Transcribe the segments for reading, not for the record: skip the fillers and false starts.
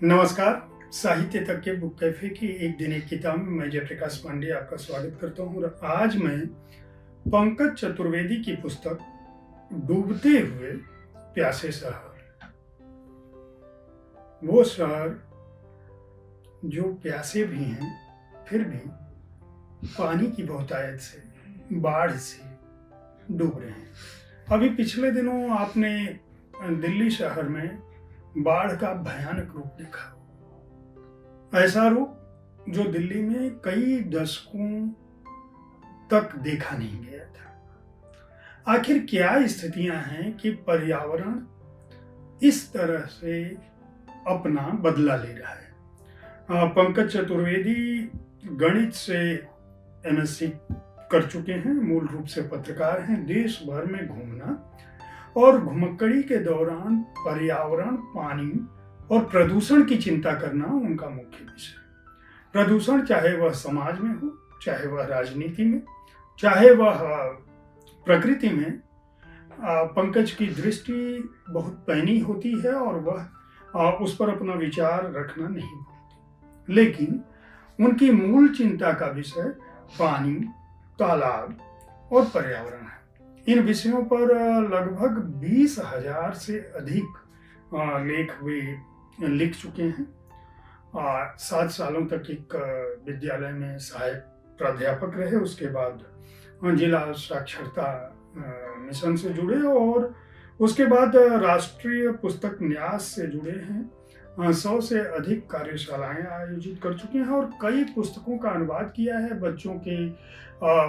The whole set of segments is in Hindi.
नमस्कार। साहित्य तक के बुक कैफे की एक दिन एक किताब में मैं जयप्रकाश पांडे आपका स्वागत करता हूँ। और आज मैं पंकज चतुर्वेदी की पुस्तक डूबते हुए प्यासे शहर, वो शहर जो प्यासे भी हैं फिर भी पानी की बहुतायत से, बाढ़ से डूब रहे हैं। अभी पिछले दिनों आपने दिल्ली शहर में बाढ़ का भयानक रूप देखा। ऐसा रूप जो दिल्ली में कई दशकों तक देखा नहीं गया था। आखिर क्या स्थितियां हैं कि पर्यावरण इस तरह से अपना बदला ले रहा है। पंकज चतुर्वेदी गणित से एमएससी कर चुके हैं, मूल रूप से पत्रकार हैं। देश भर में घूमना और घुमक्कड़ी के दौरान पर्यावरण, पानी और प्रदूषण की चिंता करना उनका मुख्य विषय। प्रदूषण चाहे वह समाज में हो, चाहे वह राजनीति में, चाहे वह प्रकृति में, पंकज की दृष्टि बहुत पैनी होती है और वह उस पर अपना विचार रखना नहीं भूलती। लेकिन उनकी मूल चिंता का विषय पानी, तालाब और पर्यावरण है। इन विषयों पर लगभग 20,000 से अधिक लेख वे लिख चुके हैं। 7 सालों तक एक विद्यालय में सहायक प्राध्यापक रहे, उसके बाद जिला साक्षरता मिशन से जुड़े और उसके बाद राष्ट्रीय पुस्तक न्यास से जुड़े हैं। 100 से अधिक कार्यशालाएं आयोजित कर चुके हैं और कई पुस्तकों का अनुवाद किया है। बच्चों के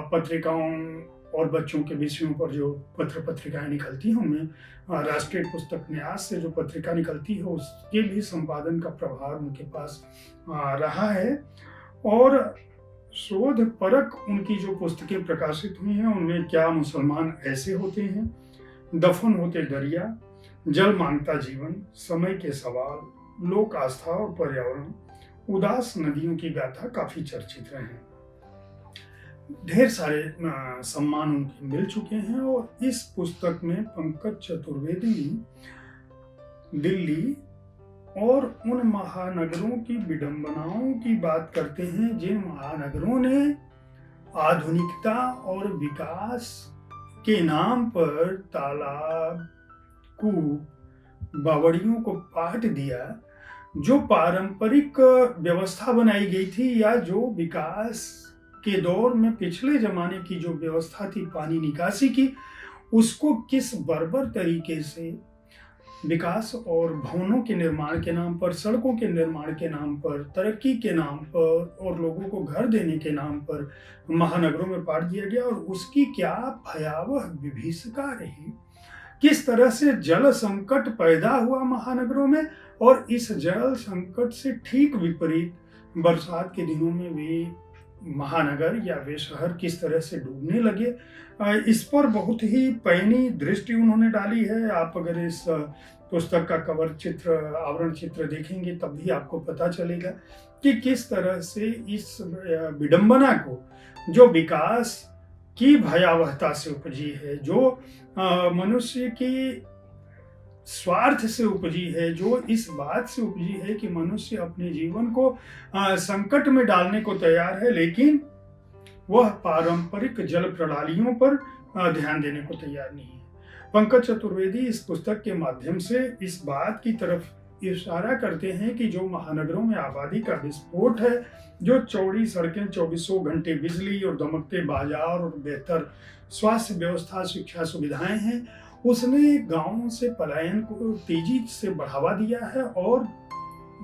पत्रिकाओं और बच्चों के विषयों पर जो पत्र पत्रिकाएं निकलती हैं उनमें राष्ट्रीय पुस्तक न्यास से जो पत्रिका निकलती है उसके भी संपादन का प्रभार उनके पास रहा है। और शोध परक उनकी जो पुस्तकें प्रकाशित हुई हैं उनमें क्या मुसलमान ऐसे होते हैं, दफन होते दरिया, जल मांगता जीवन, समय के सवाल, लोक आस्था और पर्यावरण, उदास नदियों की गाथा काफी चर्चित रहे हैं। ढेर सारे सम्मान उनके मिल चुके हैं। और इस पुस्तक में पंकज चतुर्वेदी दिल्ली और उन महानगरों की विडंबनाओं की बात करते हैं जिन महानगरों ने आधुनिकता और विकास के नाम पर तालाब, कूप, बावड़ियों को पाट दिया। जो पारंपरिक व्यवस्था बनाई गई थी या जो विकास के दौर में पिछले जमाने की जो व्यवस्था थी पानी निकासी की, उसको किस बर्बर तरीके से विकास और भवनों के निर्माण के नाम पर, सड़कों के निर्माण के नाम पर, तरक्की के नाम पर और लोगों को घर देने के नाम पर महानगरों में पाट दिया गया और उसकी क्या भयावह विभीषिका रही। किस तरह से जल संकट पैदा हुआ महानगरों में और इस जल संकट से ठीक विपरीत बरसात के दिनों में वे महानगर या वे शहर किस तरह से डूबने लगे। इस पर बहुत ही पैनी दृष्टि उन्होंने डाली है। आप अगर इस पुस्तक का कवर चित्र, आवरण चित्र देखेंगे तब भी आपको पता चलेगा कि किस तरह से इस विडंबना को, जो विकास की भयावहता से उपजी है, जो मनुष्य की स्वार्थ से उपजी है, जो इस बात से उपजी है कि मनुष्य अपने जीवन को संकट में डालने को तैयार है लेकिन वह पारंपरिक जल प्रणालियों पर ध्यान देने को तैयार नहीं है। पंकज चतुर्वेदी इस पुस्तक के माध्यम से इस बात की तरफ इशारा करते हैं कि जो महानगरों में आबादी का विस्फोट है, जो चौड़ी सड़कें, 24 घंटे बिजली और दमकते बाजार और बेहतर स्वास्थ्य व्यवस्था, शिक्षा सुविधाएं हैं, उसने गांवों से पलायन को तेजी से बढ़ावा दिया है और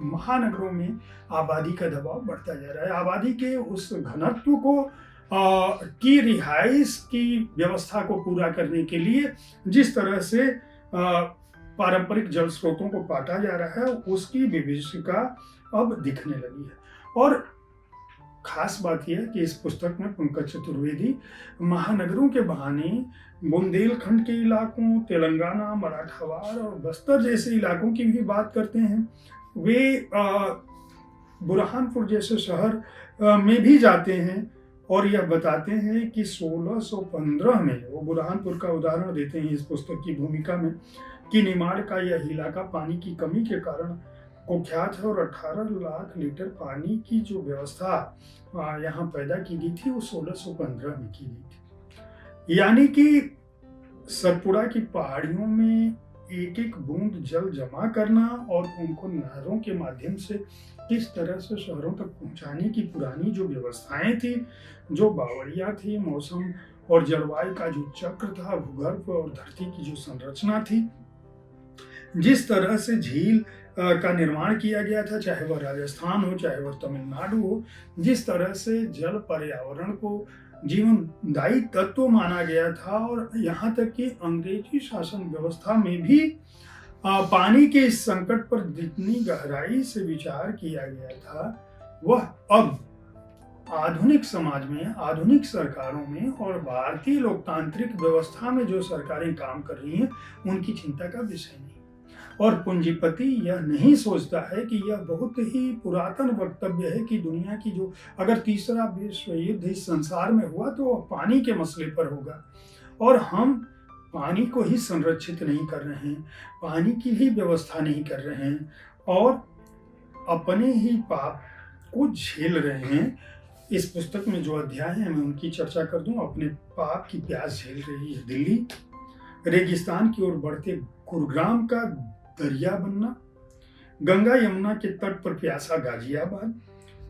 महानगरों में आबादी का दबाव बढ़ता जा रहा है। आबादी के उस घनत्व को की रिहाइश की व्यवस्था को पूरा करने के लिए जिस तरह से पारंपरिक जल स्रोतों को काटा जा रहा है उसकी विभीषिका अब दिखने लगी है। और खास बात यह है कि इस पुस्तक में पंकज चतुर्वेदी महानगरों के बहाने बुंदेलखंड के इलाकों, तेलंगाना, मराठवाड़ और बस्तर जैसे इलाकों की भी बात करते हैं। वे बुरहानपुर जैसे शहर में भी जाते हैं और यह बताते हैं कि 1615 में, वो बुरहानपुर का उदाहरण देते हैं इस पुस्तक की भूमिका में, कि निमाड़ का यह इलाका पानी की कमी के कारण कुख्यात है और 18 लाख लीटर पानी की जो व्यवस्था यहाँ पैदा की गई थी वो 1615 में की गई थी। यानी कि सतपुड़ा की पहाड़ियों में एक एक बूंद जल जमा करना और उनको नहरों के माध्यम से किस तरह से शहरों तक पहुंचाने की पुरानी जो व्यवस्थाएं थी, जो बावड़िया थी, मौसम और जलवायु का जो चक्र था, भूगर्भ और धरती की जो संरचना थी, जिस तरह से झील का निर्माण किया गया था, चाहे वह राजस्थान हो चाहे वह तमिलनाडु हो, जिस तरह से जल पर्यावरण को जीवनदायी तत्व माना गया था और यहाँ तक कि अंग्रेजी शासन व्यवस्था में भी पानी के इस संकट पर जितनी गहराई से विचार किया गया था, वह अब आधुनिक समाज में, आधुनिक सरकारों में और भारतीय लोकतांत्रिक व्यवस्था में जो सरकारें काम कर रही हैं, उनकी चिंता का विषय नहीं। और पूंजीपति यह नहीं सोचता है कि यह बहुत ही पुरातन वक्तव्य है कि दुनिया की जो अगर तीसरा विश्व युद्ध इस संसार में हुआ तो वह पानी के मसले पर होगा, और हम पानी को ही संरक्षित नहीं कर रहे हैं, पानी की ही व्यवस्था नहीं कर रहे हैं और अपने ही पाप को झेल रहे हैं। इस पुस्तक में जो अध्याय है मैं उनकी चर्चा कर दूं। अपने पाप की प्यास झेल रही है दिल्ली, रेगिस्तान की ओर बढ़ते गुरुग्राम का दरिया बनना, गंगा यमुना के तट पर प्यासा गाजियाबाद,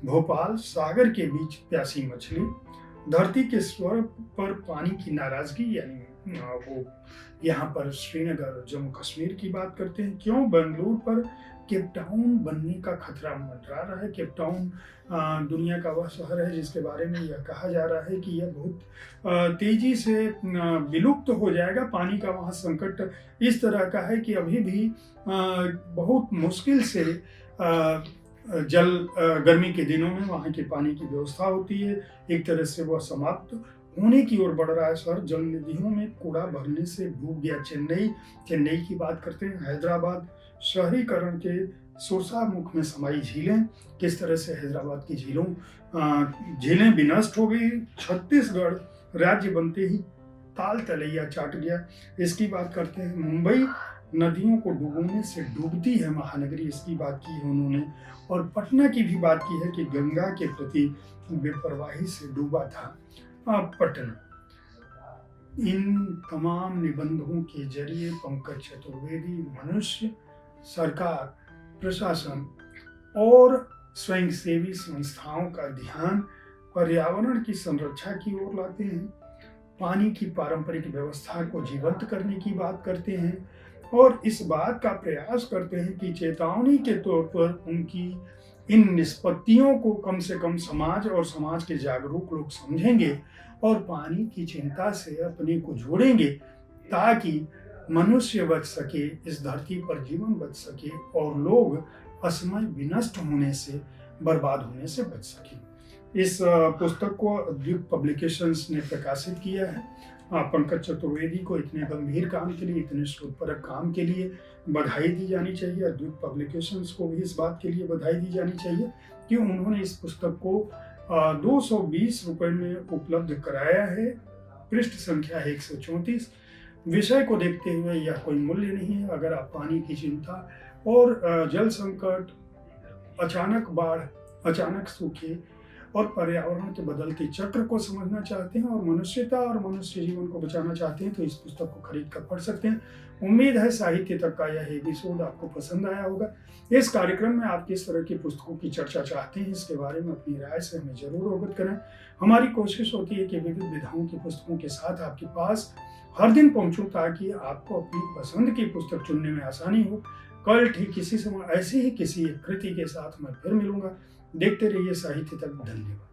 भोपाल सागर के बीच प्यासी मछली, धरती के स्वर पर पानी की नाराजगी, यानी वो यहाँ पर श्रीनगर जम्मू कश्मीर की बात करते हैं। क्यों बेंगलुरु पर केप टाउन बनने का खतरा मंडरा रहा है। केप टाउन दुनिया का वह शहर है जिसके बारे में यह कहा जा रहा है कि यह बहुत तेजी से विलुप्त हो जाएगा। पानी का वहाँ संकट इस तरह का है कि अभी भी बहुत मुश्किल से गर्मी के दिनों में वहाँ के पानी की व्यवस्था होती है। एक तरह से वह समाप्त होने की ओर बढ़ रहा है शहर। जल निधियों में कूड़ा भरने से डूब गया चेन्नई की बात करते हैं। हैदराबाद शहरीकरण के सुरसामुख में समाई झीलें, किस तरह से हैदराबाद की झीलें विनष्ट हो गई। छत्तीसगढ़ राज्य बनते ही ताल तलैया चाट गया, इसकी बात करते हैं। मुंबई नदियों को डुबोने से डूबती है महानगरी, इसकी बात की है उन्होंने। और पटना की भी बात की है कि गंगा के प्रति बेपरवाही से डूबा था पटना। इन तमाम निबंधों के जरिए पंकज चतुर्वेदी मनुष्य, सरकार, प्रशासन और स्वयंसेवी संस्थाओं का ध्यान पर्यावरण की संरक्षा की ओर लाते हैं, पानी की पारंपरिक व्यवस्था को जीवंत करने की बात करते हैं और इस बात का प्रयास करते हैं कि चेतावनी के तौर पर उनकी इन निष्पत्तियों को कम से कम समाज और समाज के जागरूक लोग समझेंगे और पानी की चिंता से अपने को जोड़ेंगे ताकि मनुष्य बच सके, इस धरती पर जीवन बच सके और लोग असमय विनष्ट होने से, बर्बाद होने से बच सके। इस पुस्तक को अद्वित पब्लिकेशंस ने प्रकाशित किया है। पंकज चतुर्वेदी को इतने गंभीर काम के लिए, इतने शोधपरक काम के लिए बधाई दी जानी चाहिए। अद्वित पब्लिकेशंस को भी इस बात के लिए बधाई दी जानी चाहिए कि उन्होंने इस पुस्तक को 220 रुपए में उपलब्ध कराया है। पृष्ठ संख्या 134। विषय को देखते हुए यह कोई मूल्य नहीं है। अगर आप पानी की चिंता और जल संकट, अचानक बाढ़, अचानक सूखे और पर्यावरण के बदलते चक्र को समझना चाहते हैं और मनुष्यता और मनुष्य जीवन को बचाना चाहते हैं तो इस पुस्तक को खरीद कर पढ़ सकते हैं। उम्मीद है साहित्य तक का यह एपिसोड आपको पसंद आया होगा। इस कार्यक्रम में आप किस तरह की पुस्तकों की चर्चा चाहते हैं, इसके बारे में अपनी राय से हमें जरूर अवगत करें। हमारी कोशिश होती है कि विविध विधाओं की पुस्तकों के साथ आपके पास हर दिन पहुंचूं ताकि आपको अपनी पसंद की पुस्तक चुनने में आसानी हो। कल ठीक इसी समय ऐसी ही किसी कृति के साथ मैं फिर मिलूंगा। देखते रहिए साहित्य तक। धन्यवाद।